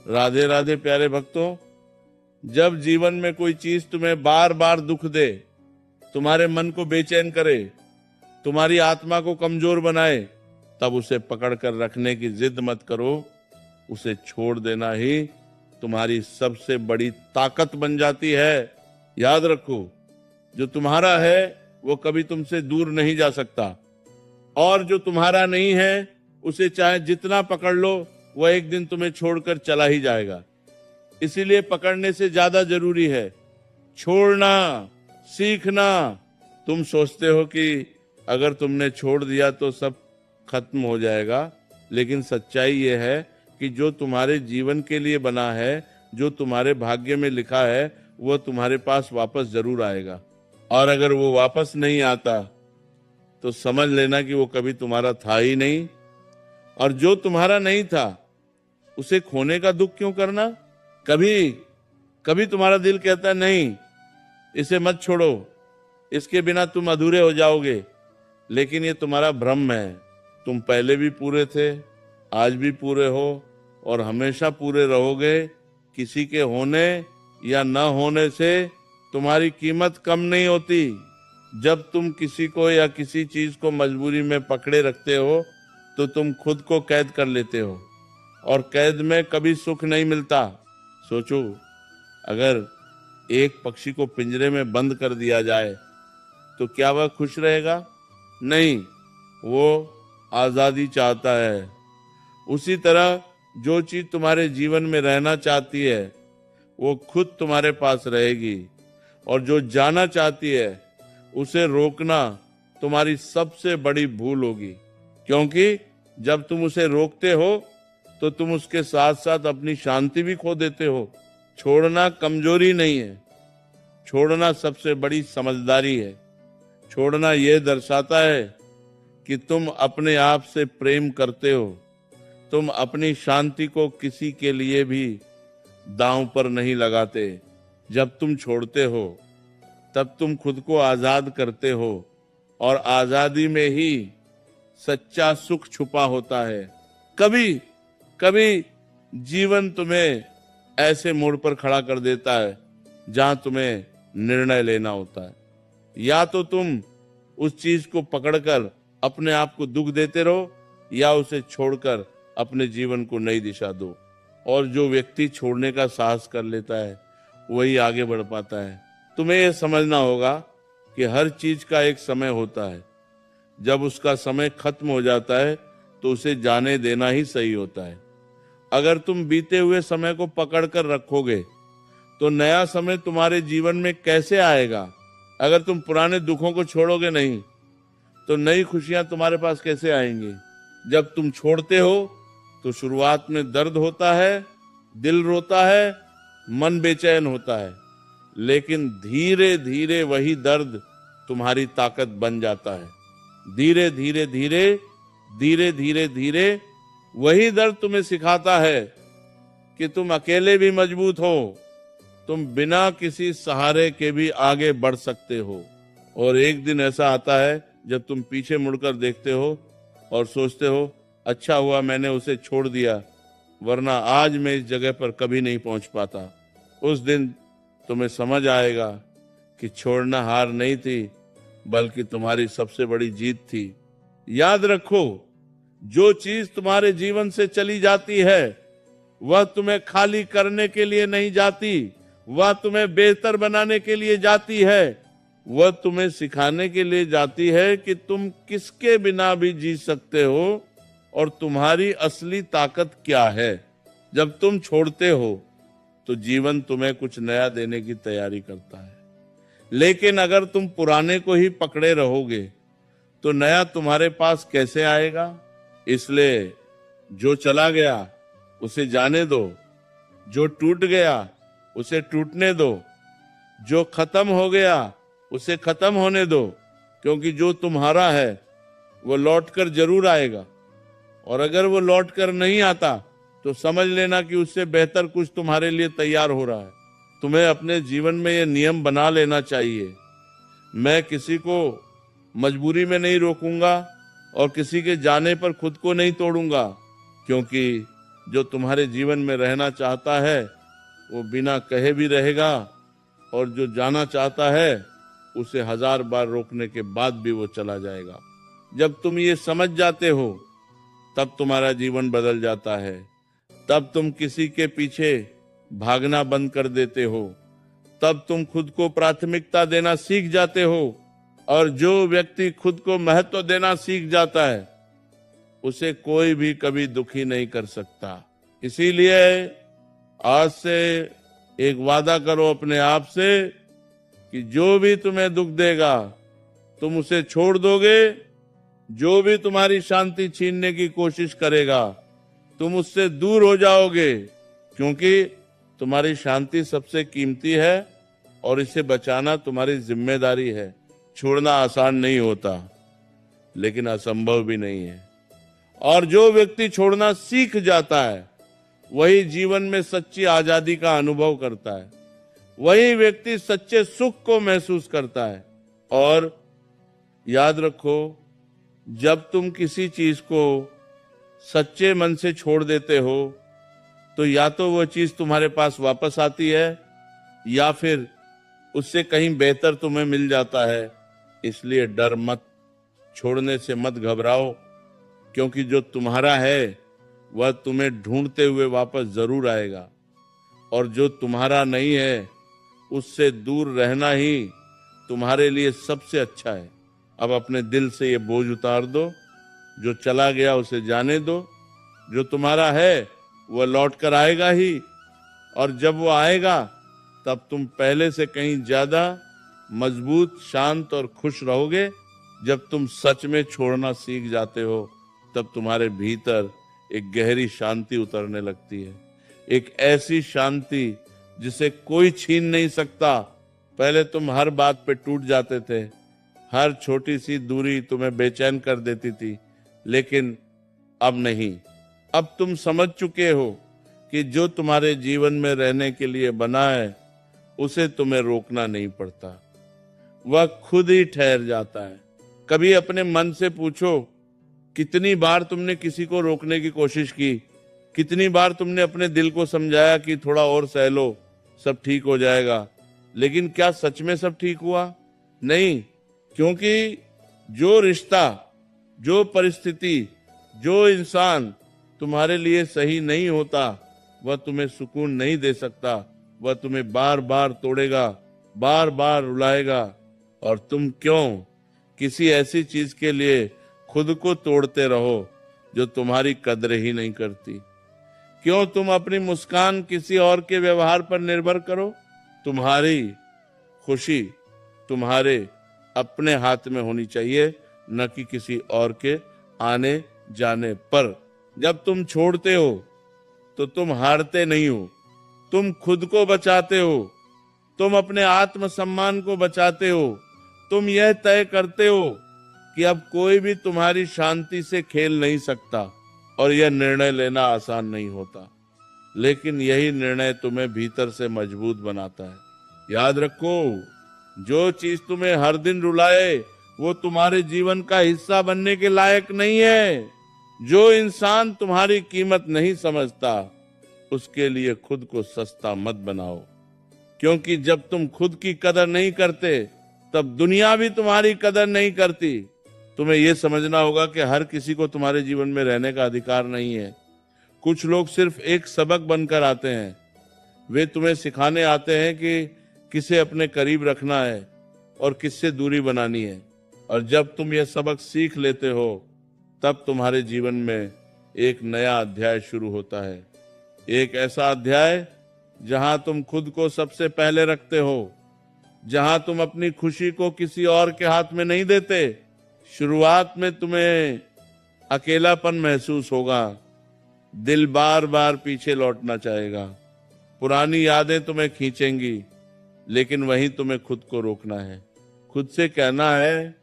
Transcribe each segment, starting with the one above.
राधे राधे प्यारे भक्तों। जब जीवन में कोई चीज तुम्हें बार बार दुख दे, तुम्हारे मन को बेचैन करे, तुम्हारी आत्मा को कमजोर बनाए, तब उसे पकड़ कर रखने की जिद मत करो। उसे छोड़ देना ही तुम्हारी सबसे बड़ी ताकत बन जाती है। याद रखो, जो तुम्हारा है वो कभी तुमसे दूर नहीं जा सकता, और जो तुम्हारा नहीं है उसे चाहे जितना पकड़ लो, वह एक दिन तुम्हें छोड़कर चला ही जाएगा। इसीलिए पकड़ने से ज्यादा जरूरी है छोड़ना, सीखना। तुम सोचते हो कि अगर तुमने छोड़ दिया तो सब खत्म हो जाएगा, लेकिन सच्चाई यह है कि जो तुम्हारे जीवन के लिए बना है, जो तुम्हारे भाग्य में लिखा है, वो तुम्हारे पास वापस जरूर आएगा। और अगर वो वापस नहीं आता तो समझ लेना कि वो कभी तुम्हारा था ही नहीं। और जो तुम्हारा नहीं था उसे खोने का दुख क्यों करना। कभी कभी तुम्हारा दिल कहता है नहीं, इसे मत छोड़ो, इसके बिना तुम अधूरे हो जाओगे, लेकिन ये तुम्हारा भ्रम है। तुम पहले भी पूरे थे, आज भी पूरे हो और हमेशा पूरे रहोगे। किसी के होने या न होने से तुम्हारी कीमत कम नहीं होती। जब तुम किसी को या किसी चीज को मजबूरी में पकड़े रखते हो तो तुम खुद को कैद कर लेते हो, और कैद में कभी सुख नहीं मिलता। सोचो, अगर एक पक्षी को पिंजरे में बंद कर दिया जाए तो क्या वह खुश रहेगा? नहीं, वो आजादी चाहता है। उसी तरह जो चीज तुम्हारे जीवन में रहना चाहती है वो खुद तुम्हारे पास रहेगी, और जो जाना चाहती है उसे रोकना तुम्हारी सबसे बड़ी भूल होगी। क्योंकि जब तुम उसे रोकते हो तो तुम उसके साथ साथ अपनी शांति भी खो देते हो। छोड़ना कमजोरी नहीं है, छोड़ना सबसे बड़ी समझदारी है। छोड़ना यह दर्शाता है कि तुम अपने आप से प्रेम करते हो। तुम अपनी शांति को किसी के लिए भी दांव पर नहीं लगाते। जब तुम छोड़ते हो तब तुम खुद को आजाद करते हो, और आजादी में ही सच्चा सुख छुपा होता है। कभी कभी जीवन तुम्हें ऐसे मोड़ पर खड़ा कर देता है जहां तुम्हें निर्णय लेना होता है। या तो तुम उस चीज को पकड़कर अपने आप को दुख देते रहो, या उसे छोड़कर अपने जीवन को नई दिशा दो। और जो व्यक्ति छोड़ने का साहस कर लेता है वही आगे बढ़ पाता है। तुम्हें यह समझना होगा कि हर चीज का एक समय होता है। जब उसका समय खत्म हो जाता है तो उसे जाने देना ही सही होता है। अगर तुम बीते हुए समय को पकड़कर रखोगे तो नया समय तुम्हारे जीवन में कैसे आएगा? अगर तुम पुराने दुखों को छोड़ोगे नहीं तो नई खुशियां तुम्हारे पास कैसे आएंगी? जब तुम छोड़ते हो तो शुरुआत में दर्द होता है, दिल रोता है, मन बेचैन होता है, लेकिन धीरे धीरे वही दर्द तुम्हारी ताकत बन जाता है। धीरे धीरे धीरे धीरे धीरे धीरे वही दर्द तुम्हें सिखाता है कि तुम अकेले भी मजबूत हो, तुम बिना किसी सहारे के भी आगे बढ़ सकते हो। और एक दिन ऐसा आता है जब तुम पीछे मुड़कर देखते हो और सोचते हो, अच्छा हुआ मैंने उसे छोड़ दिया, वरना आज मैं इस जगह पर कभी नहीं पहुंच पाता। उस दिन तुम्हें समझ आएगा कि छोड़ना हार नहीं थी, बल्कि तुम्हारी सबसे बड़ी जीत थी। याद रखो, जो चीज तुम्हारे जीवन से चली जाती है वह तुम्हें खाली करने के लिए नहीं जाती, वह तुम्हें बेहतर बनाने के लिए जाती है। वह तुम्हें सिखाने के लिए जाती है कि तुम किसके बिना भी जी सकते हो और तुम्हारी असली ताकत क्या है। जब तुम छोड़ते हो तो जीवन तुम्हें कुछ नया देने की तैयारी करता है, लेकिन अगर तुम पुराने को ही पकड़े रहोगे तो नया तुम्हारे पास कैसे आएगा? इसलिए जो चला गया उसे जाने दो, जो टूट गया उसे टूटने दो, जो खत्म हो गया उसे खत्म होने दो, क्योंकि जो तुम्हारा है वो लौटकर जरूर आएगा। और अगर वो लौटकर नहीं आता तो समझ लेना कि उससे बेहतर कुछ तुम्हारे लिए तैयार हो रहा है। तुम्हें अपने जीवन में ये नियम बना लेना चाहिए, मैं किसी को मजबूरी में नहीं रोकूंगा और किसी के जाने पर खुद को नहीं तोड़ूंगा, क्योंकि जो तुम्हारे जीवन में रहना चाहता है वो बिना कहे भी रहेगा, और जो जाना चाहता है उसे 1000 बार रोकने के बाद भी वो चला जाएगा। जब तुम ये समझ जाते हो तब तुम्हारा जीवन बदल जाता है। तब तुम किसी के पीछे भागना बंद कर देते हो। तब तुम खुद को प्राथमिकता देना सीख जाते हो, और जो व्यक्ति खुद को महत्व देना सीख जाता है उसे कोई भी कभी दुखी नहीं कर सकता। इसीलिए आज से एक वादा करो अपने आप से कि जो भी तुम्हें दुख देगा तुम उसे छोड़ दोगे। जो भी तुम्हारी शांति छीनने की कोशिश करेगा तुम उससे दूर हो जाओगे, क्योंकि तुम्हारी शांति सबसे कीमती है और इसे बचाना तुम्हारी जिम्मेदारी है। छोड़ना आसान नहीं होता, लेकिन असंभव भी नहीं है। और जो व्यक्ति छोड़ना सीख जाता है वही जीवन में सच्ची आजादी का अनुभव करता है। वही व्यक्ति सच्चे सुख को महसूस करता है। और याद रखो, जब तुम किसी चीज को सच्चे मन से छोड़ देते हो तो या तो वो चीज तुम्हारे पास वापस आती है या फिर उससे कहीं बेहतर तुम्हें मिल जाता है। इसलिए डर मत, छोड़ने से मत घबराओ, क्योंकि जो तुम्हारा है वह तुम्हें ढूंढते हुए वापस जरूर आएगा, और जो तुम्हारा नहीं है उससे दूर रहना ही तुम्हारे लिए सबसे अच्छा है। अब अपने दिल से ये बोझ उतार दो। जो चला गया उसे जाने दो। जो तुम्हारा है वह लौट कर आएगा ही, और जब वो आएगा तब तुम पहले से कहीं ज्यादा मजबूत, शांत और खुश रहोगे। जब तुम सच में छोड़ना सीख जाते हो तब तुम्हारे भीतर एक गहरी शांति उतरने लगती है। एक ऐसी शांति जिसे कोई छीन नहीं सकता। पहले तुम हर बात पे टूट जाते थे, हर छोटी सी दूरी तुम्हें बेचैन कर देती थी, लेकिन अब नहीं। अब तुम समझ चुके हो कि जो तुम्हारे जीवन में रहने के लिए बना है उसे तुम्हें रोकना नहीं पड़ता, वह खुद ही ठहर जाता है। कभी अपने मन से पूछो, कितनी बार तुमने किसी को रोकने की कोशिश की? कितनी बार तुमने अपने दिल को समझाया कि थोड़ा और सह लो, सब ठीक हो जाएगा? लेकिन क्या सच में सब ठीक हुआ? नहीं, क्योंकि जो रिश्ता, जो परिस्थिति, जो इंसान तुम्हारे लिए सही नहीं होता वह तुम्हें सुकून नहीं दे सकता। वह तुम्हें बार बार तोड़ेगा, बार बार रुलाएगा। और तुम क्यों किसी ऐसी चीज के लिए खुद को तोड़ते रहो जो तुम्हारी कदर ही नहीं करती? क्यों तुम अपनी मुस्कान किसी और के व्यवहार पर निर्भर करो? तुम्हारी खुशी तुम्हारे अपने हाथ में होनी चाहिए, न कि किसी और के आने जाने पर। जब तुम छोड़ते हो तो तुम हारते नहीं हो, तुम खुद को बचाते हो, तुम अपने आत्मसम्मान को बचाते हो। तुम यह तय करते हो कि अब कोई भी तुम्हारी शांति से खेल नहीं सकता, और यह निर्णय लेना आसान नहीं होता, लेकिन यही निर्णय तुम्हें भीतर से मजबूत बनाता है। याद रखो, जो चीज तुम्हें हर दिन रुलाए वो तुम्हारे जीवन का हिस्सा बनने के लायक नहीं है। जो इंसान तुम्हारी कीमत नहीं समझता उसके लिए खुद को सस्ता मत बनाओ, क्योंकि जब तुम खुद की कदर नहीं करते तब दुनिया भी तुम्हारी कदर नहीं करती। तुम्हें यह समझना होगा कि हर किसी को तुम्हारे जीवन में रहने का अधिकार नहीं है। कुछ लोग सिर्फ एक सबक बनकर आते हैं। वे तुम्हें सिखाने आते हैं कि किसे अपने करीब रखना है और किससे दूरी बनानी है। और जब तुम यह सबक सीख लेते हो तब तुम्हारे जीवन में एक नया अध्याय शुरू होता है। एक ऐसा अध्याय जहां तुम खुद को सबसे पहले रखते हो, जहां तुम अपनी खुशी को किसी और के हाथ में नहीं देते। शुरुआत में तुम्हें अकेलापन महसूस होगा, दिल बार बार पीछे लौटना चाहेगा, पुरानी यादें तुम्हें खींचेंगी, लेकिन वहीं तुम्हें खुद को रोकना है। खुद से कहना है,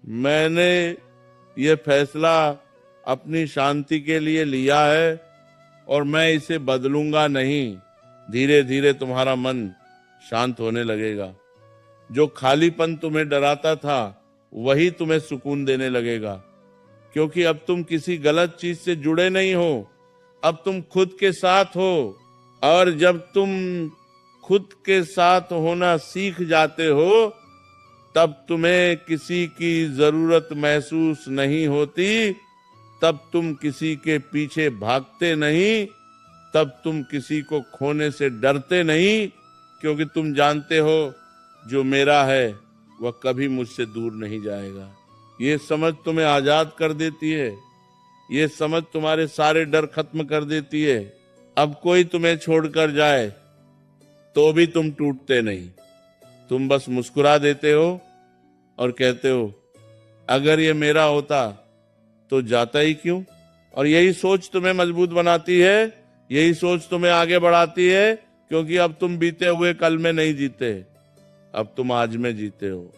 मैंने ये फैसला अपनी शांति के लिए लिया है और मैं इसे बदलूंगा नहीं। धीरे धीरे तुम्हारा मन शांत होने लगेगा। जो खालीपन तुम्हें डराता था वही तुम्हें सुकून देने लगेगा, क्योंकि अब तुम किसी गलत चीज से जुड़े नहीं हो, अब तुम खुद के साथ हो, और जब तुम खुद के साथ होना सीख जाते हो तब तुम्हें किसी की जरूरत महसूस नहीं होती, तब तुम किसी के पीछे भागते नहीं, तब तुम किसी को खोने से डरते नहीं, क्योंकि तुम जानते हो जो मेरा है वह कभी मुझसे दूर नहीं जाएगा। ये समझ तुम्हें आजाद कर देती है, ये समझ तुम्हारे सारे डर खत्म कर देती है। अब कोई तुम्हें छोड़कर जाए तो भी तुम टूटते नहीं, तुम बस मुस्कुरा देते हो और कहते हो अगर ये मेरा होता तो जाता ही क्यों। और यही सोच तुम्हें मजबूत बनाती है, यही सोच तुम्हें आगे बढ़ाती है, क्योंकि अब तुम बीते हुए कल में नहीं जीते, अब तुम आज में जीते हो।